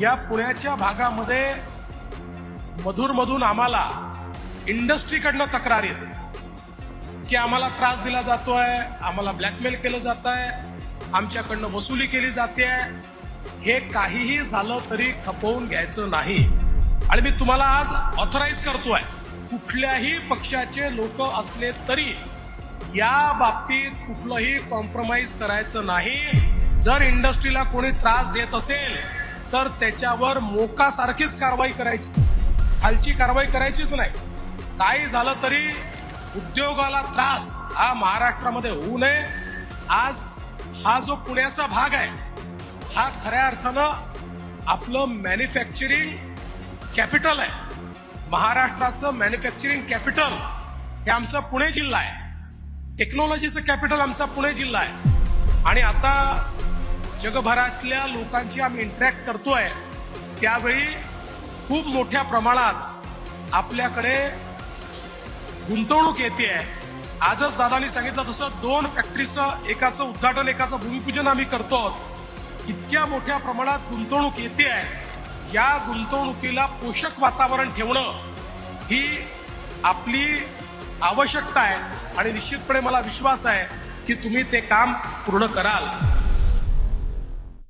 या पुण्याच्या भागामध्ये मधून आम्हाला इंडस्ट्रीकडनं तक्रार येते की आम्हाला त्रास दिला जातोय, आम्हाला ब्लॅकमेल केलं जात आहे, आमच्याकडनं वसुली केली जाते. हे काहीही झालं तरी खपवून घ्यायचं नाही. आणि मी तुम्हाला आज ऑथराईज करतोय, कुठल्याही पक्षाचे लोक असले तरी या बाबतीत कुठलंही कॉम्प्रोमाइज करायचं नाही. जर इंडस्ट्रीला कोणी त्रास देत असेल तर त्याच्यावर मोकासारखीच कारवाई करायची, खालची कारवाई करायचीच नाही. काही झालं तरी उद्योगाला त्रास हा महाराष्ट्रामध्ये होऊ नये. आज हा जो पुण्याचा भाग आहे हा खऱ्या अर्थानं आपलं मॅन्युफॅक्चरिंग कॅपिटल आहे. महाराष्ट्राचं मॅन्युफॅक्चरिंग कॅपिटल हे आमचा पुणे जिल्हा आहे. टेक्नॉलॉजीचं कॅपिटल आमचा पुणे जिल्हा आहे. आणि आता जगभरातल्या लोकांशी आम्ही इंटरॅक्ट करतोय त्यावेळी खूप मोठ्या प्रमाणात आपल्याकडे गुंतवणूक येते आहे. आजच दादांनी सांगितलं तसं 2 फॅक्टरीचं एकाचं उद्घाटन एकाचं भूमिपूजन आम्ही करतो. इतक्या मोठ्या प्रमाणात गुंतवणूक येते आहे. या गुंतवणुकीला पोषक वातावरण ठेवणं ही आपली आवश्यकता आहे आणि निश्चितपणे मला विश्वास आहे की तुम्ही ते काम पूर्ण कराल.